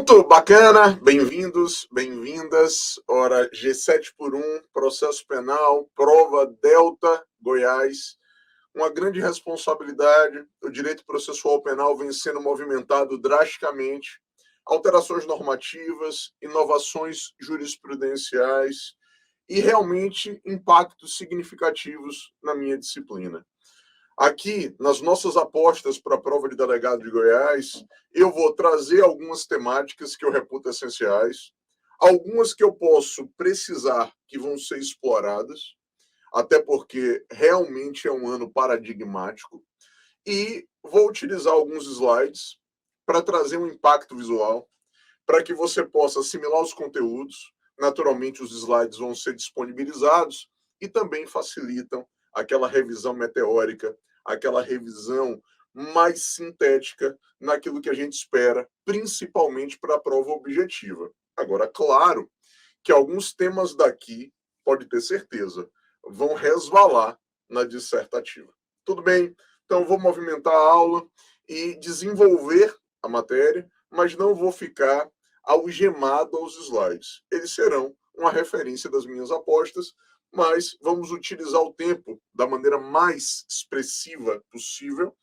Pronto, bacana, bem-vindos, bem-vindas. Ora, G7 por 1, processo penal, prova Delta, Goiás. Uma grande responsabilidade, o direito processual penal vem sendo movimentado drasticamente. Alterações normativas, inovações jurisprudenciais e realmente impactos significativos na minha disciplina. Aqui, nas nossas apostas para a prova de delegado de Goiás, eu vou trazer algumas temáticas que eu reputo essenciais, algumas que eu posso precisar que vão ser exploradas, até porque realmente é um ano paradigmático, e vou utilizar alguns slides para trazer um impacto visual, para que você possa assimilar os conteúdos. Naturalmente, os slides vão ser disponibilizados e também facilitam aquela revisão meteórica, aquela revisão mais sintética naquilo que a gente espera, principalmente para a prova objetiva. Agora, claro que alguns temas daqui, pode ter certeza, vão resvalar na dissertativa. Tudo bem? Então, vou movimentar a aula e desenvolver a matéria, mas não vou ficar algemado aos slides. Eles serão uma referência das minhas apostas, mas vamos utilizar o tempo da maneira mais expressiva possível,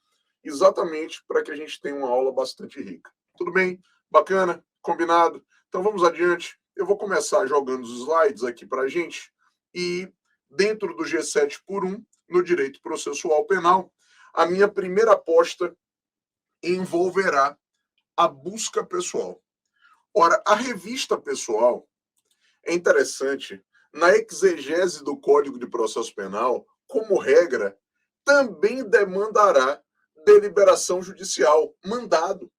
exatamente para que a gente tenha uma aula bastante rica. Tudo bem? Bacana? Combinado? Então vamos adiante. Eu vou começar jogando os slides aqui para a gente e dentro do G7 por 1, no direito processual penal, a minha primeira aposta envolverá a busca pessoal. Ora, a revista pessoal é interessante. Na exegese do Código de Processo Penal, como regra, também demandará deliberação judicial, mandado.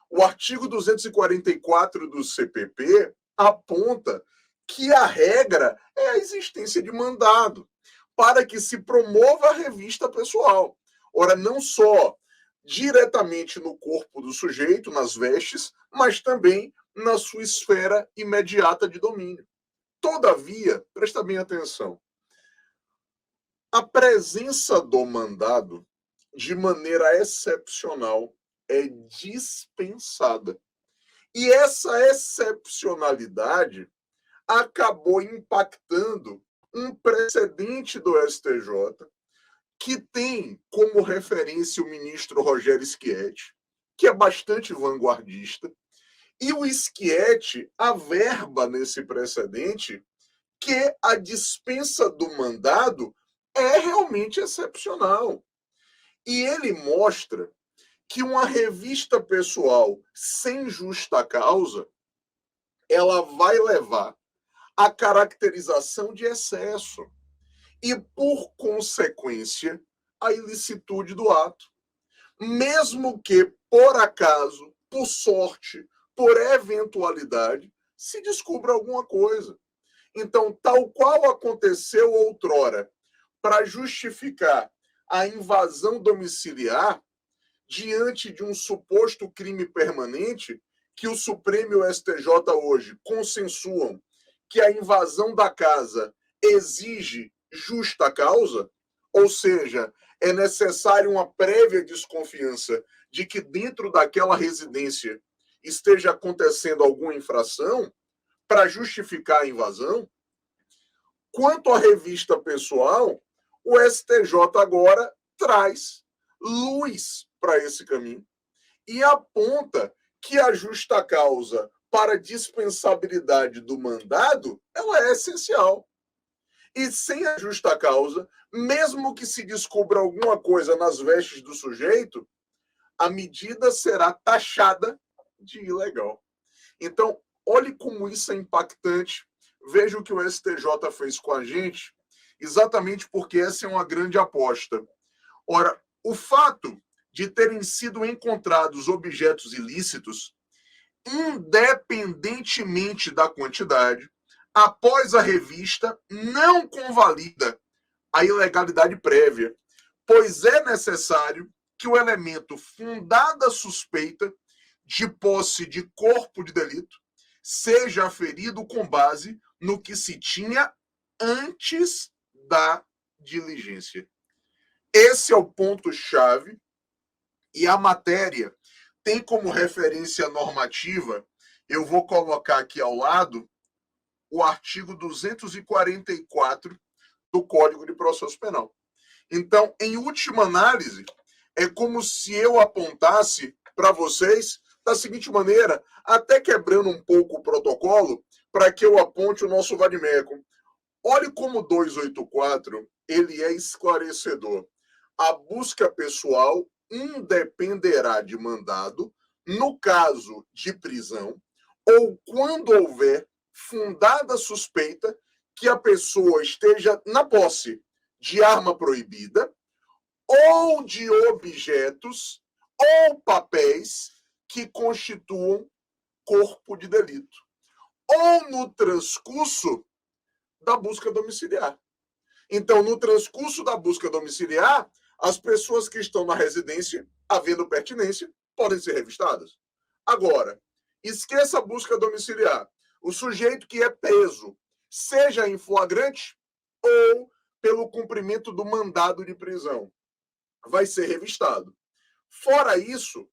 O artigo 244 do CPP aponta que a regra é a existência de mandado, para que se promova a revista pessoal. Ora, não só diretamente no corpo do sujeito, nas vestes, mas também na sua esfera imediata de domínio. Todavia, presta bem atenção, a presença do mandado, de maneira excepcional, é dispensada. E essa excepcionalidade acabou impactando um precedente do STJ, que tem como referência o ministro Rogério Schietti, que é bastante vanguardista, e o Schietti averba nesse precedente que a dispensa do mandado é realmente excepcional. E ele mostra que uma revista pessoal sem justa causa, ela vai levar à caracterização de excesso e, por consequência, à ilicitude do ato. Mesmo que, por acaso, por sorte, por eventualidade, se descubra alguma coisa. Então, tal qual aconteceu outrora, para justificar a invasão domiciliar, diante de um suposto crime permanente, que o Supremo e o STJ hoje consensuam que a invasão da casa exige justa causa, ou seja, é necessário uma prévia desconfiança de que dentro daquela residência esteja acontecendo alguma infração para justificar a invasão. Quanto à revista pessoal, o STJ agora traz luz para esse caminho e aponta que a justa causa para dispensabilidade do mandado, ela é essencial. E sem a justa causa, mesmo que se descubra alguma coisa nas vestes do sujeito, a medida será taxada de ilegal. Então, olhe como isso é impactante. Veja o que o STJ fez com a gente, exatamente porque essa é uma grande aposta. Ora, o fato de terem sido encontrados objetos ilícitos, independentemente da quantidade, após a revista, não convalida a ilegalidade prévia, pois é necessário que o elemento fundada suspeita de posse de corpo de delito seja aferido com base no que se tinha antes da diligência. Esse é o ponto-chave, e a matéria tem como referência normativa eu vou colocar aqui ao lado o artigo 244 do Código de Processo Penal. Então, em última análise, é como se eu apontasse para vocês da seguinte maneira, até quebrando um pouco o protocolo, para que eu aponte o nosso vadimeco. Olhe como o 284 ele é esclarecedor. A busca pessoal independerá de mandado no caso de prisão ou quando houver fundada suspeita que a pessoa esteja na posse de arma proibida ou de objetos ou papéis que constituam corpo de delito, ou no transcurso da busca domiciliar. Então, no transcurso da busca domiciliar, as pessoas que estão na residência, havendo pertinência, podem ser revistadas. Agora, esqueça a busca domiciliar. O sujeito que é preso, seja em flagrante ou pelo cumprimento do mandado de prisão, vai ser revistado. Fora isso,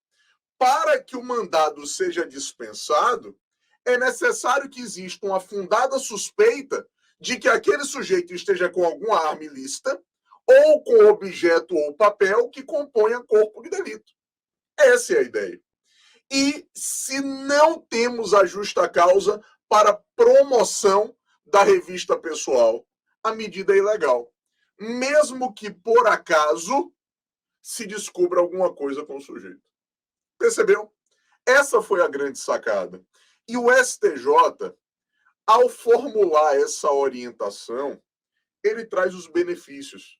para que o mandado seja dispensado, é necessário que exista uma fundada suspeita de que aquele sujeito esteja com alguma arma ilícita ou com objeto ou papel que componha corpo de delito. Essa é a ideia. E se não temos a justa causa para promoção da revista pessoal, a medida é ilegal. Mesmo que, por acaso, se descubra alguma coisa com o sujeito. Percebeu? Essa foi a grande sacada. E o STJ, ao formular essa orientação, ele traz os benefícios.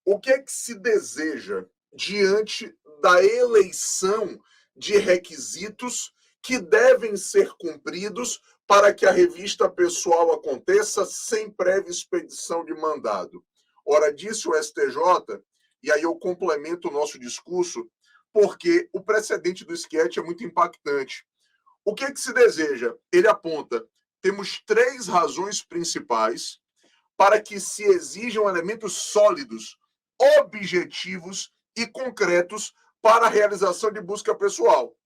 O que é que se deseja diante da eleição de requisitos que devem ser cumpridos para que a revista pessoal aconteça sem prévia expedição de mandado? Ora, disse o STJ, e aí eu complemento o nosso discurso, porque o precedente do esquete é muito impactante. O que é que se deseja? Ele aponta, temos 3 razões principais para que se exijam elementos sólidos, objetivos e concretos para a realização de busca pessoal,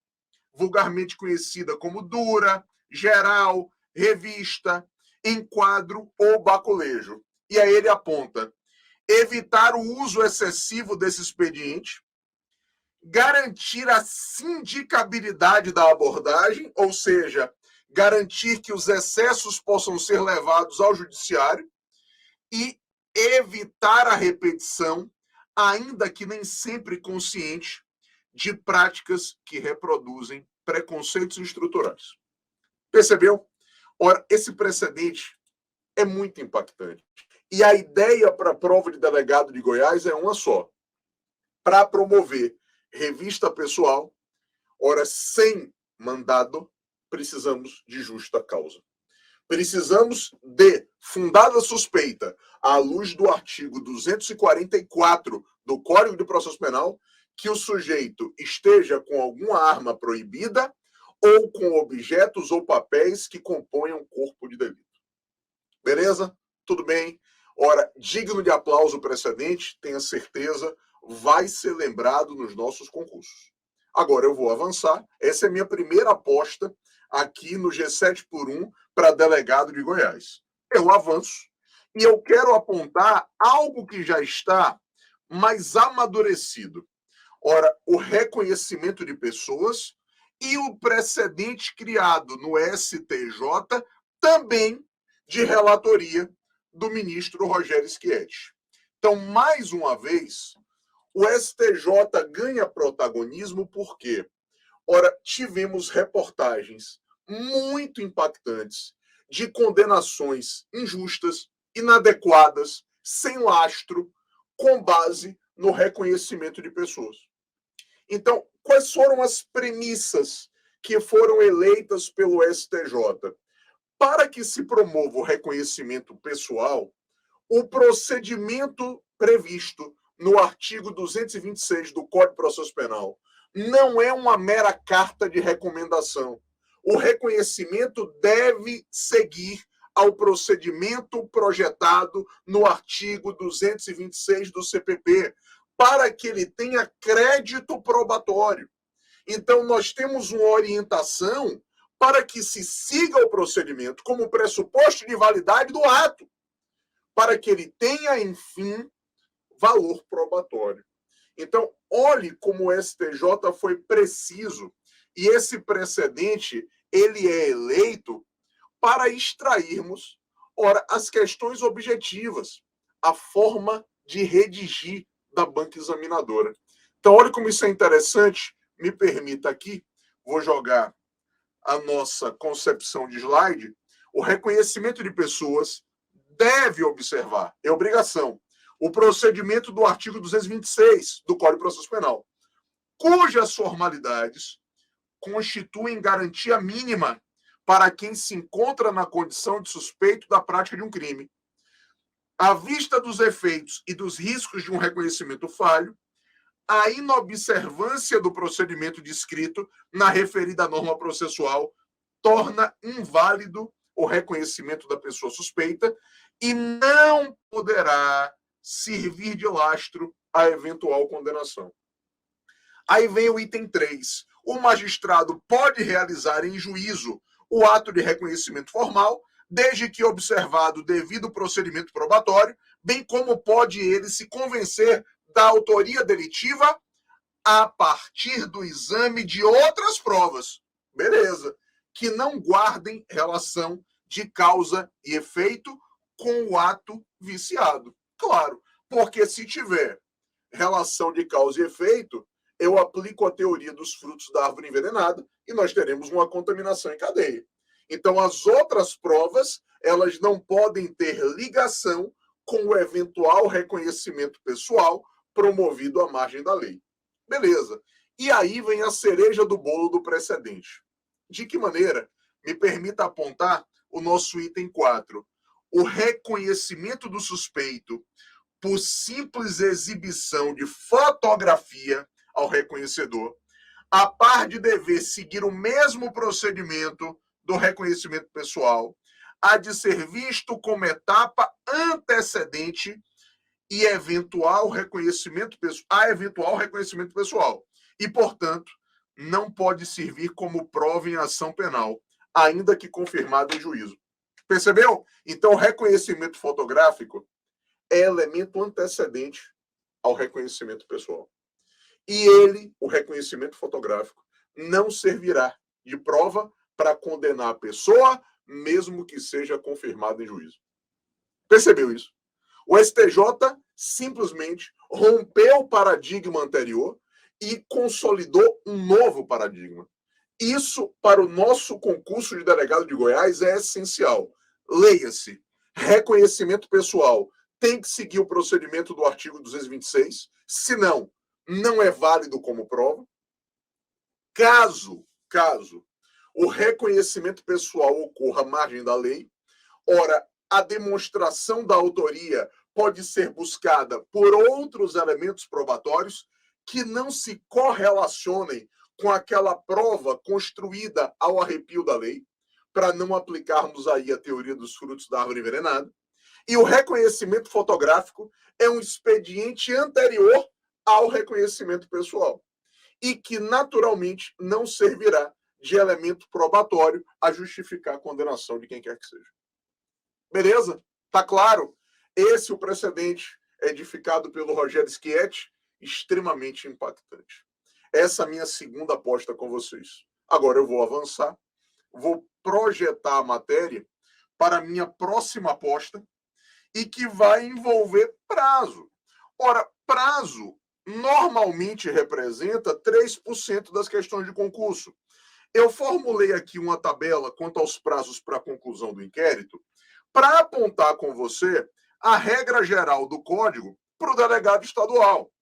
vulgarmente conhecida como dura, geral, revista, enquadro ou baculejo. E aí ele aponta, evitar o uso excessivo desse expediente, garantir a sindicabilidade da abordagem, ou seja, garantir que os excessos possam ser levados ao judiciário e evitar a repetição, ainda que nem sempre consciente, de práticas que reproduzem preconceitos estruturais. Percebeu? Ora, esse precedente é muito impactante. E a ideia para a prova de delegado de Goiás é uma só. Para promover revista pessoal, ora, sem mandado, precisamos de justa causa. Precisamos de fundada suspeita, à luz do artigo 244 do Código de Processo Penal, que o sujeito esteja com alguma arma proibida ou com objetos ou papéis que componham corpo de delito. Beleza? Tudo bem? Ora, digno de aplauso precedente, tenha certeza, vai ser lembrado nos nossos concursos. Agora eu vou avançar. Essa é a minha primeira aposta aqui no G7 por 1 para delegado de Goiás. Eu avanço e eu quero apontar algo que já está mais amadurecido. Ora, o reconhecimento de pessoas e o precedente criado no STJ também de relatoria do ministro Rogério Schietti. Então, mais uma vez, o STJ ganha protagonismo porque, ora, tivemos reportagens muito impactantes de condenações injustas, inadequadas, sem lastro, com base no reconhecimento de pessoas. Então, quais foram as premissas que foram eleitas pelo STJ? Para que se promova o reconhecimento pessoal, o procedimento previsto no artigo 226 do Código de Processo Penal não é uma mera carta de recomendação. O reconhecimento deve seguir ao procedimento projetado no artigo 226 do CPP, para que ele tenha crédito probatório. Então, nós temos uma orientação para que se siga o procedimento como pressuposto de validade do ato, para que ele tenha, enfim, valor probatório. Então, olhe como o STJ foi preciso, e esse precedente, ele é eleito para extrairmos, ora, as questões objetivas, a forma de redigir da banca examinadora. Então, olha como isso é interessante. Me permita aqui, vou jogar a nossa concepção de slide. O reconhecimento de pessoas deve observar, é obrigação, o procedimento do artigo 226 do Código de Processo Penal, cujas formalidades constituem garantia mínima para quem se encontra na condição de suspeito da prática de um crime. À vista dos efeitos e dos riscos de um reconhecimento falho, a inobservância do procedimento descrito na referida norma processual torna inválido o reconhecimento da pessoa suspeita e não poderá servir de lastro à eventual condenação. Aí vem o item 3. O magistrado pode realizar em juízo o ato de reconhecimento formal, desde que observado o devido procedimento probatório, bem como pode ele se convencer da autoria delitiva a partir do exame de outras provas. Beleza. Que não guardem relação de causa e efeito com o ato viciado. Claro, porque se tiver relação de causa e efeito, eu aplico a teoria dos frutos da árvore envenenada e nós teremos uma contaminação em cadeia. Então, as outras provas, elas não podem ter ligação com o eventual reconhecimento pessoal promovido à margem da lei. Beleza. E aí vem a cereja do bolo do precedente. De que maneira? Me permita apontar o nosso item 4. O reconhecimento do suspeito por simples exibição de fotografia ao reconhecedor, a par de dever seguir o mesmo procedimento do reconhecimento pessoal, há de ser visto como etapa antecedente e eventual reconhecimento pessoal. E, portanto, não pode servir como prova em ação penal, ainda que confirmada em juízo. Percebeu? Então, o reconhecimento fotográfico é elemento antecedente ao reconhecimento pessoal. E ele, o reconhecimento fotográfico, não servirá de prova para condenar a pessoa, mesmo que seja confirmado em juízo. Percebeu isso? O STJ simplesmente rompeu o paradigma anterior e consolidou um novo paradigma. Isso, para o nosso concurso de delegado de Goiás, é essencial. Leia-se, reconhecimento pessoal tem que seguir o procedimento do artigo 226, senão não é válido como prova. Caso o reconhecimento pessoal ocorra à margem da lei, ora, a demonstração da autoria pode ser buscada por outros elementos probatórios que não se correlacionem com aquela prova construída ao arrepio da lei, para não aplicarmos aí a teoria dos frutos da árvore envenenada. E o reconhecimento fotográfico é um expediente anterior ao reconhecimento pessoal e que naturalmente não servirá de elemento probatório a justificar a condenação de quem quer que seja. Beleza? Tá claro? Esse é o precedente edificado pelo Rogério Schietti, extremamente impactante. Essa é a minha segunda aposta com vocês. Agora eu vou avançar, vou projetar a matéria para a minha próxima aposta e que vai envolver prazo. Ora, prazo normalmente representa 3% das questões de concurso. Eu formulei aqui uma tabela quanto aos prazos para a conclusão do inquérito, para apontar com você a regra geral do Código para o delegado estadual.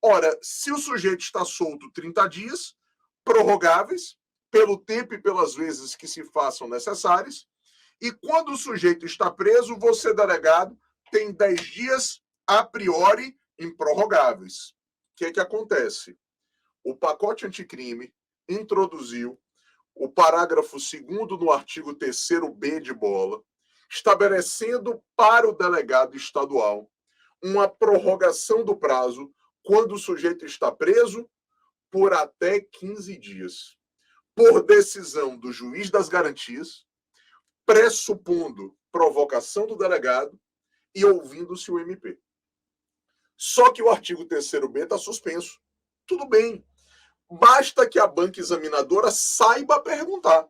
Ora, se o sujeito está solto 30 dias, prorrogáveis, pelo tempo e pelas vezes que se façam necessárias, e quando o sujeito está preso, você, delegado, tem 10 dias a priori improrrogáveis. O que acontece? O pacote anticrime introduziu o parágrafo 2º no artigo 3º-B de bola, estabelecendo para o delegado estadual uma prorrogação do prazo quando o sujeito está preso por até 15 dias. por decisão do juiz das garantias, pressupondo provocação do delegado e ouvindo-se o MP. Só que o artigo 3º-B está suspenso. Tudo bem. Basta que a banca examinadora saiba perguntar.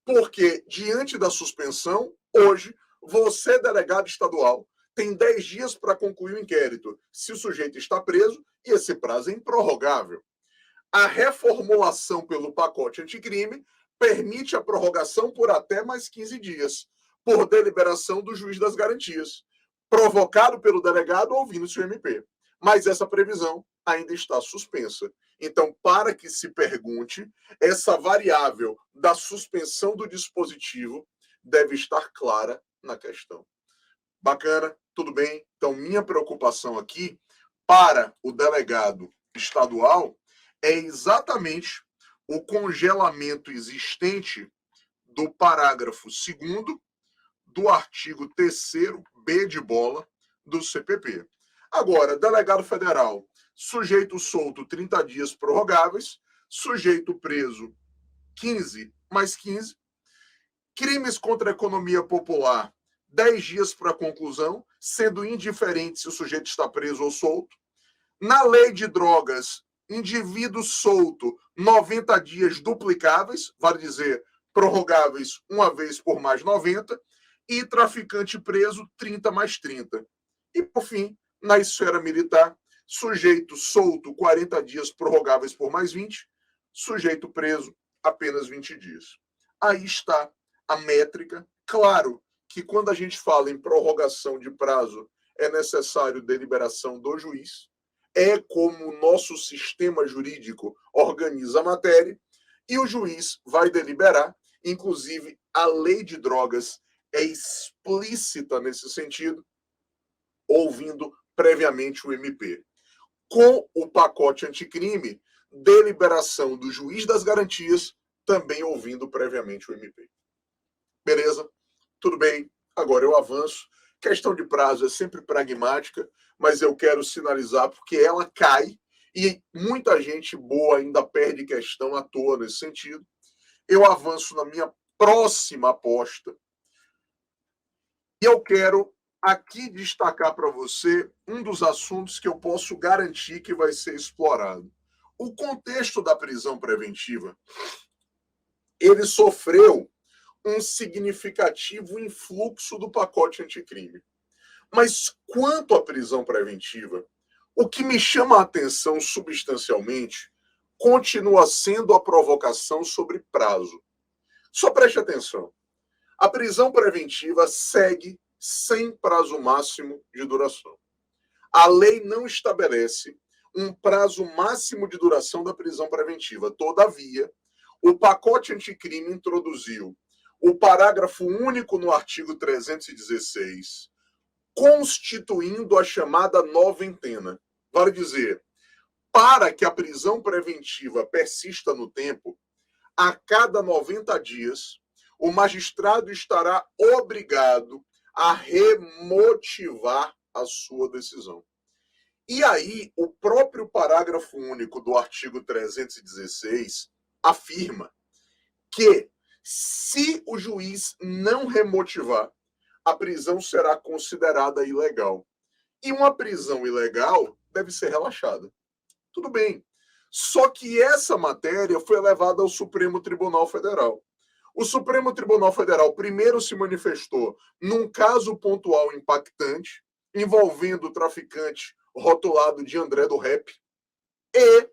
Porque, diante da suspensão, hoje, você, delegado estadual, tem 10 dias para concluir o inquérito, se o sujeito está preso, e esse prazo é improrrogável. A reformulação pelo pacote anticrime permite a prorrogação por até mais 15 dias, por deliberação do juiz das garantias, provocado pelo delegado ouvindo-se o MP. Mas essa previsão ainda está suspensa. Então, para que se pergunte, essa variável da suspensão do dispositivo deve estar clara na questão. Bacana, tudo bem? Então, minha preocupação aqui para o delegado estadual é exatamente o congelamento existente do parágrafo 2º do artigo 3º-B de bola do CPP. Agora, delegado federal, sujeito solto 30 dias prorrogáveis, sujeito preso 15 mais 15, crimes contra a economia popular 10 dias para conclusão, sendo indiferente se o sujeito está preso ou solto. Na lei de drogas, indivíduo solto 90 dias duplicáveis, vale dizer, prorrogáveis uma vez por mais 90, e traficante preso 30 mais 30. E, por fim, na esfera militar, sujeito solto 40 dias prorrogáveis por mais 20, sujeito preso apenas 20 dias. Aí está a métrica. Claro que quando a gente fala em prorrogação de prazo, é necessário deliberação do juiz. É como o nosso sistema jurídico organiza a matéria, e o juiz vai deliberar. Inclusive, a lei de drogas é explícita nesse sentido, ouvindo previamente o MP. Com o pacote anticrime, deliberação do juiz das garantias, também ouvindo previamente o MP. Beleza? Tudo bem, agora eu avanço. Questão de prazo é sempre pragmática, mas eu quero sinalizar porque ela cai e muita gente boa ainda perde questão à toa nesse sentido. Eu avanço na minha próxima aposta e eu quero aqui destacar para você um dos assuntos que eu posso garantir que vai ser explorado. O contexto da prisão preventiva, ele sofreu um significativo influxo do pacote anticrime. Mas quanto à prisão preventiva, o que me chama a atenção substancialmente continua sendo a provocação sobre prazo. Só preste atenção. A prisão preventiva segue sem prazo máximo de duração. A lei não estabelece um prazo máximo de duração da prisão preventiva. Todavia, o pacote anticrime introduziu o parágrafo único no artigo 316, constituindo a chamada noventena. Vale dizer, para que a prisão preventiva persista no tempo, a cada 90 dias, o magistrado estará obrigado a remotivar a sua decisão. E aí, o próprio parágrafo único do artigo 316 afirma que, se o juiz não remotivar, a prisão será considerada ilegal. E uma prisão ilegal deve ser relaxada. Tudo bem. Só que essa matéria foi levada ao Supremo Tribunal Federal. O Supremo Tribunal Federal primeiro se manifestou num caso pontual impactante, envolvendo o traficante rotulado de André do Rap, e,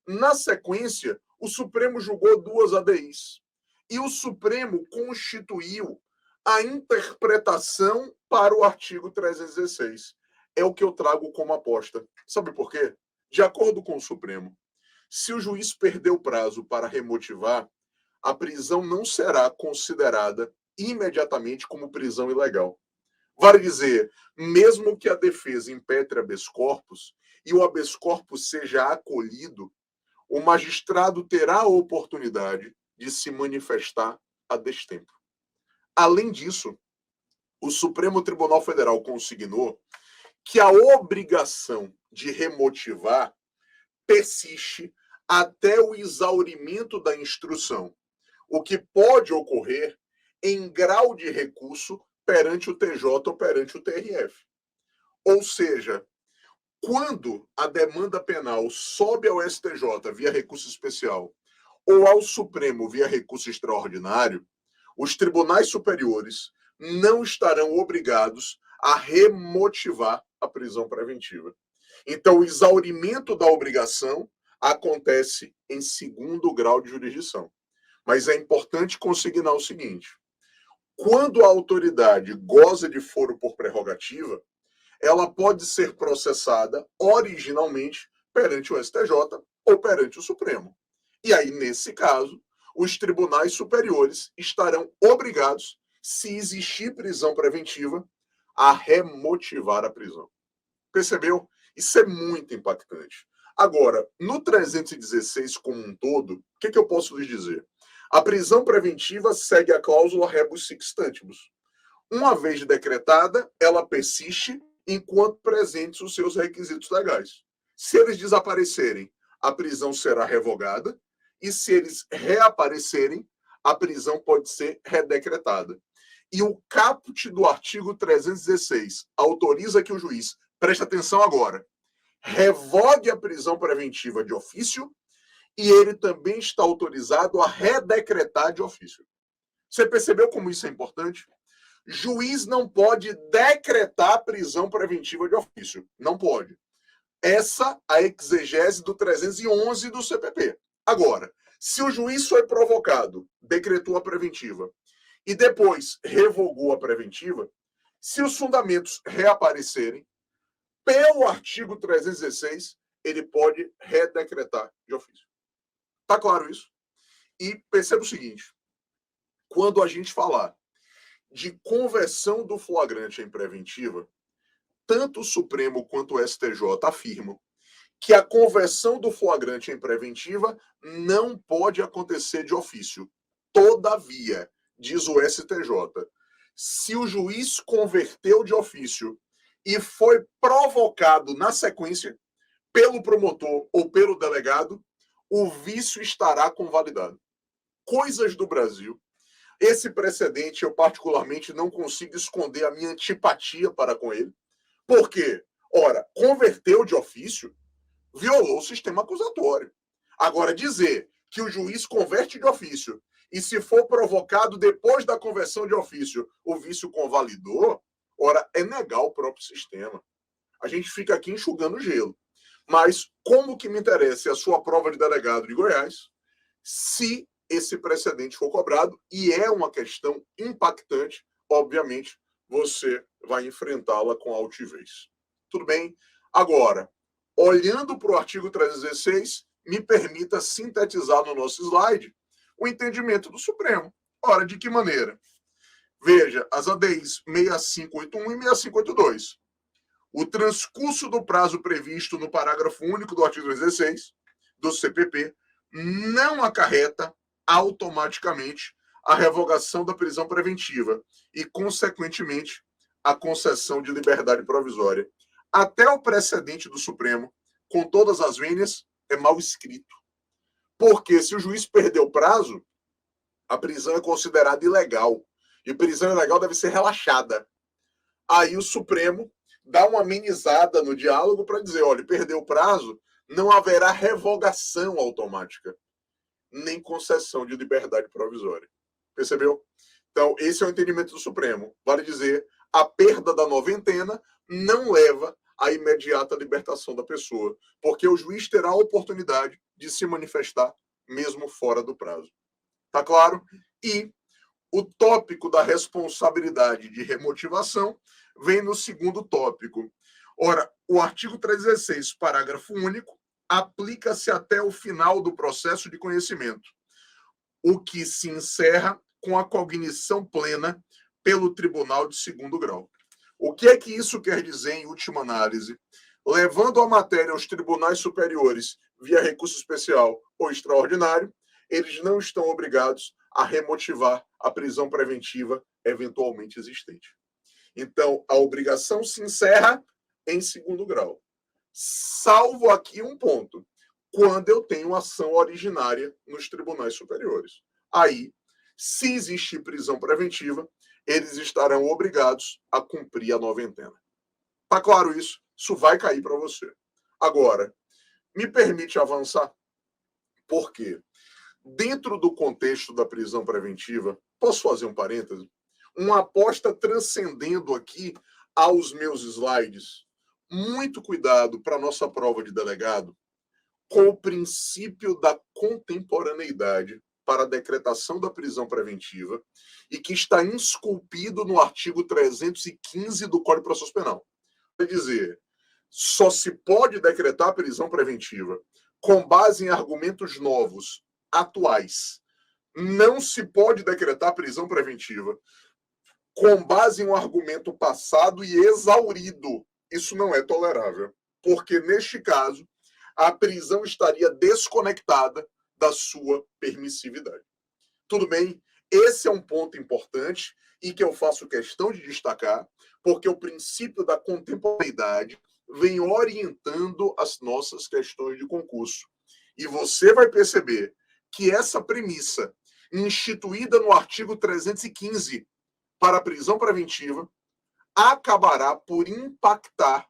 na sequência, o Supremo julgou 2 ADIs. E o Supremo constituiu a interpretação para o artigo 316. É o que eu trago como aposta. Sabe por quê? De acordo com o Supremo, se o juiz perder o prazo para remotivar, a prisão não será considerada imediatamente como prisão ilegal. Vale dizer, mesmo que a defesa impetre habeas corpus e o habeas corpus seja acolhido, o magistrado terá a oportunidade de se manifestar a destempo. Além disso, o Supremo Tribunal Federal consignou que a obrigação de remotivar persiste até o exaurimento da instrução. o que pode ocorrer em grau de recurso perante o TJ ou perante o TRF. Ou seja, quando a demanda penal sobe ao STJ via recurso especial ou ao Supremo via recurso extraordinário, os tribunais superiores não estarão obrigados a remotivar a prisão preventiva. Então, o exaurimento da obrigação acontece em segundo grau de jurisdição. Mas é importante consignar o seguinte: quando a autoridade goza de foro por prerrogativa, ela pode ser processada originalmente perante o STJ ou perante o Supremo. E aí, nesse caso, os tribunais superiores estarão obrigados, se existir prisão preventiva, a remotivar a prisão. Percebeu? Isso é muito impactante. Agora, no 316 como um todo, o que eu posso lhes dizer? A prisão preventiva segue a cláusula rebus sic stantibus. Uma vez decretada, ela persiste enquanto presentes os seus requisitos legais. Se eles desaparecerem, a prisão será revogada, e se eles reaparecerem, a prisão pode ser redecretada. E o caput do artigo 316 autoriza que o juiz, preste atenção agora, revogue a prisão preventiva de ofício, e ele também está autorizado a redecretar de ofício. Você percebeu como isso é importante? Juiz não pode decretar prisão preventiva de ofício. Não pode. Essa a exegese do 311 do CPP. Agora, se o juiz foi provocado, decretou a preventiva, e depois revogou a preventiva, se os fundamentos reaparecerem, pelo artigo 316, ele pode redecretar de ofício. Tá claro isso? E perceba o seguinte: quando a gente falar de conversão do flagrante em preventiva, tanto o Supremo quanto o STJ afirmam que a conversão do flagrante em preventiva não pode acontecer de ofício. Todavia, diz o STJ, se o juiz converteu de ofício e foi provocado na sequência pelo promotor ou pelo delegado, o vício estará convalidado. Coisas do Brasil. Esse precedente, eu particularmente não consigo esconder a minha antipatia para com ele. Por quê? Ora, converteu de ofício, violou o sistema acusatório. Agora, dizer que o juiz converte de ofício e, se for provocado depois da conversão de ofício, o vício convalidou, ora, é negar o próprio sistema. A gente fica aqui enxugando gelo. Mas, como que me interessa a sua prova de delegado de Goiás, se esse precedente for cobrado, e é uma questão impactante, obviamente, você vai enfrentá-la com altivez. Tudo bem? Agora, olhando para o artigo 316, me permita sintetizar no nosso slide o entendimento do Supremo. Ora, de que maneira? Veja, as ADIs 6581 e 6582. O transcurso do prazo previsto no parágrafo único do artigo 316 do CPP não acarreta automaticamente a revogação da prisão preventiva e, consequentemente, a concessão de liberdade provisória. Até o precedente do Supremo, com todas as vênias, é mal escrito. Porque se o juiz perdeu o prazo, a prisão é considerada ilegal. E prisão ilegal deve ser relaxada. Aí o Supremo dá uma amenizada no diálogo para dizer, olha, perdeu o prazo, não haverá revogação automática, nem concessão de liberdade provisória. Percebeu? Então, esse é o entendimento do Supremo. Vale dizer, a perda da noventena não leva à imediata libertação da pessoa, porque o juiz terá a oportunidade de se manifestar mesmo fora do prazo. Tá claro? E o tópico da responsabilidade de remotivação vem no segundo tópico. Ora, o artigo 316, parágrafo único, aplica-se até o final do processo de conhecimento, o que se encerra com a cognição plena pelo tribunal de segundo grau. O que é que isso quer dizer, em última análise? Levando a matéria aos tribunais superiores via recurso especial ou extraordinário, eles não estão obrigados a remotivar a prisão preventiva eventualmente existente. Então, a obrigação se encerra em segundo grau. Salvo aqui um ponto, quando eu tenho ação originária nos tribunais superiores. Aí, se existir prisão preventiva, eles estarão obrigados a cumprir a noventena. Tá claro isso? Isso vai cair para você. Agora, me permite avançar? Por quê? Dentro do contexto da prisão preventiva, posso fazer um parêntese? Uma aposta transcendendo aqui aos meus slides. Muito cuidado para a nossa prova de delegado com o princípio da contemporaneidade para a decretação da prisão preventiva e que está esculpido no artigo 315 do Código de Processo Penal. Quer dizer, só se pode decretar a prisão preventiva com base em argumentos novos, atuais. Não se pode decretar prisão preventiva com base em um argumento passado e exaurido. Isso não é tolerável, porque neste caso a prisão estaria desconectada da sua permissividade. Tudo bem? Esse é um ponto importante e que eu faço questão de destacar, porque o princípio da contemporaneidade vem orientando as nossas questões de concurso. E você vai perceber que essa premissa, instituída no artigo 315 para a prisão preventiva, acabará por impactar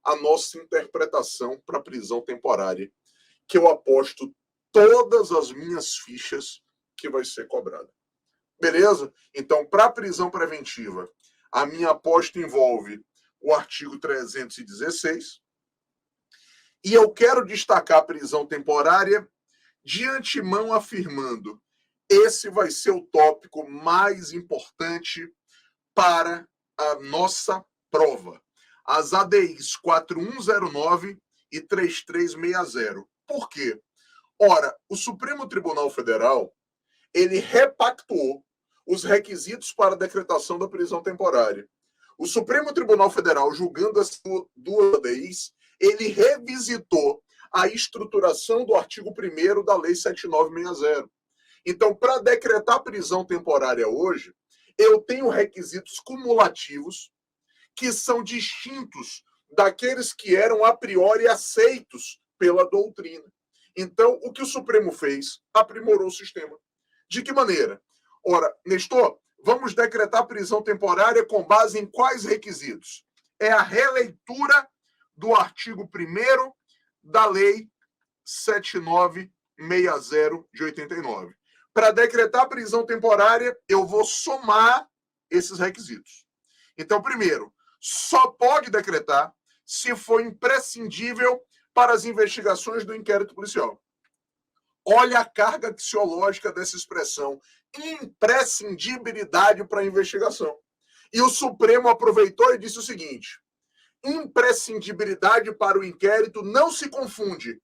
a nossa interpretação para a prisão temporária, que eu aposto todas as minhas fichas que vai ser cobrada. Beleza? Então, para a prisão preventiva, a minha aposta envolve o artigo 316. E eu quero destacar a prisão temporária de antemão afirmando: esse vai ser o tópico mais importante para a nossa prova. As ADIs 4109 e 3360. Por quê? Ora, o Supremo Tribunal Federal, ele repactuou os requisitos para a decretação da prisão temporária. O Supremo Tribunal Federal, julgando as duas ADIs, ele revisitou a estruturação do artigo 1º da Lei 7960. Então, para decretar prisão temporária hoje, eu tenho requisitos cumulativos que são distintos daqueles que eram a priori aceitos pela doutrina. Então, o que o Supremo fez? Aprimorou o sistema. De que maneira? Ora, Nestor, vamos decretar prisão temporária com base em quais requisitos? É a releitura do artigo 1º da Lei 7960 de 89. Para decretar prisão temporária, eu vou somar esses requisitos. Então, primeiro, só pode decretar se for imprescindível para as investigações do inquérito policial. Olha a carga axiológica dessa expressão, imprescindibilidade para a investigação. E o Supremo aproveitou e disse o seguinte: imprescindibilidade para o inquérito não se confunde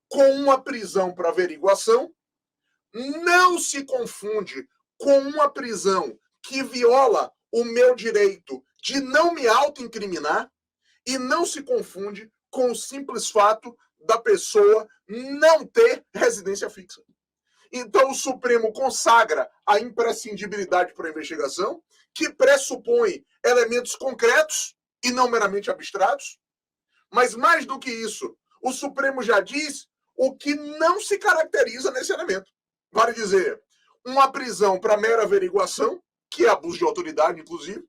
com uma prisão para averiguação, não se confunde com uma prisão que viola o meu direito de não me autoincriminar e não se confunde com o simples fato da pessoa não ter residência fixa. Então, o Supremo consagra a imprescindibilidade para a investigação, que pressupõe elementos concretos e não meramente abstratos. Mas, mais do que isso, o Supremo já diz o que não se caracteriza nesse elemento. Vale dizer, uma prisão para mera averiguação, que é abuso de autoridade, inclusive,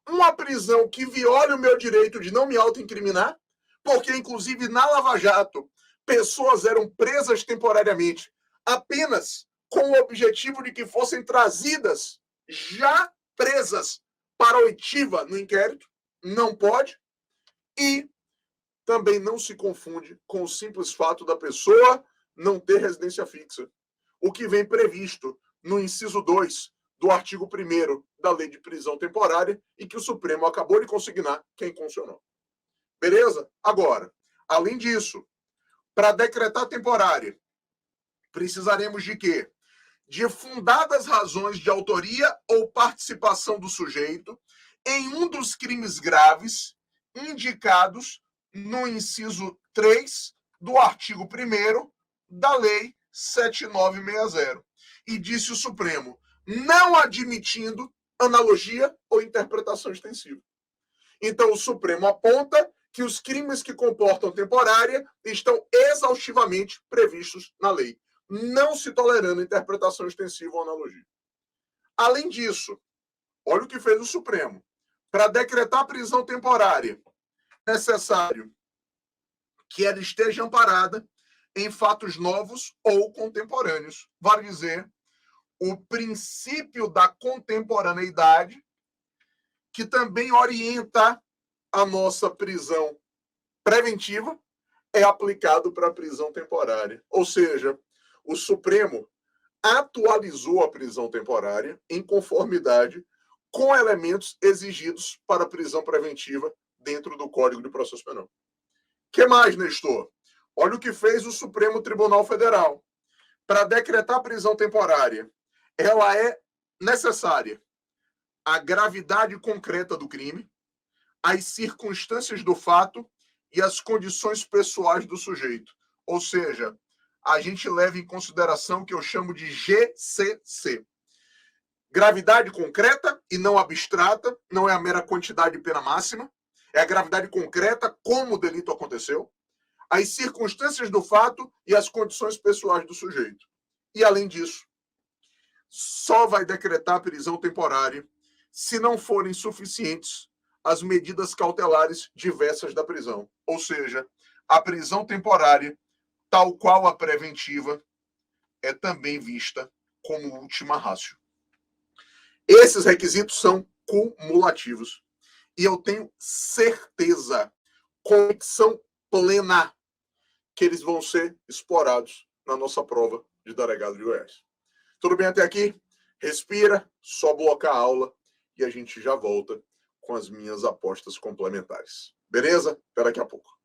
uma prisão que viole o meu direito de não me autoincriminar, porque, inclusive, na Lava Jato, pessoas eram presas temporariamente apenas com o objetivo de que fossem trazidas já presas para oitiva no inquérito. Não pode. E também não se confunde com o simples fato da pessoa não ter residência fixa, o que vem previsto no inciso 2 do artigo 1º da Lei de Prisão Temporária e que o Supremo acabou de consignar que é inconstitucional. Beleza? Agora, além disso, para decretar temporária, precisaremos de quê? De fundadas razões de autoria ou participação do sujeito em um dos crimes graves indicados no inciso 3 do artigo 1º da Lei 7960. E disse o Supremo, não admitindo analogia ou interpretação extensiva. Então, o Supremo aponta que os crimes que comportam temporária estão exaustivamente previstos na lei, não se tolerando interpretação extensiva ou analogia. Além disso, olha o que fez o Supremo. Para decretar prisão temporária, é necessário que ela esteja amparada em fatos novos ou contemporâneos. Vale dizer, o princípio da contemporaneidade, que também orienta a nossa prisão preventiva, é aplicado para a prisão temporária. Ou seja, o Supremo atualizou a prisão temporária em conformidade com elementos exigidos para a prisão preventiva dentro do Código de Processo Penal. O que mais, Nestor? Olha o que fez o Supremo Tribunal Federal. Para decretar prisão temporária, ela é necessária a gravidade concreta do crime, as circunstâncias do fato e as condições pessoais do sujeito. Ou seja, a gente leva em consideração o que eu chamo de GCC. Gravidade concreta e não abstrata, não é a mera quantidade de pena máxima, é a gravidade concreta, como o delito aconteceu, as circunstâncias do fato e as condições pessoais do sujeito. E, além disso, só vai decretar prisão temporária se não forem suficientes as medidas cautelares diversas da prisão. Ou seja, a prisão temporária, tal qual a preventiva, é também vista como última ratio. Esses requisitos são cumulativos. E eu tenho certeza, convicção plena, que eles vão ser explorados na nossa prova de delegado de Goiás. Tudo bem até aqui? Respira, só blocar a aula e a gente já volta com as minhas apostas complementares. Beleza? Até daqui a pouco.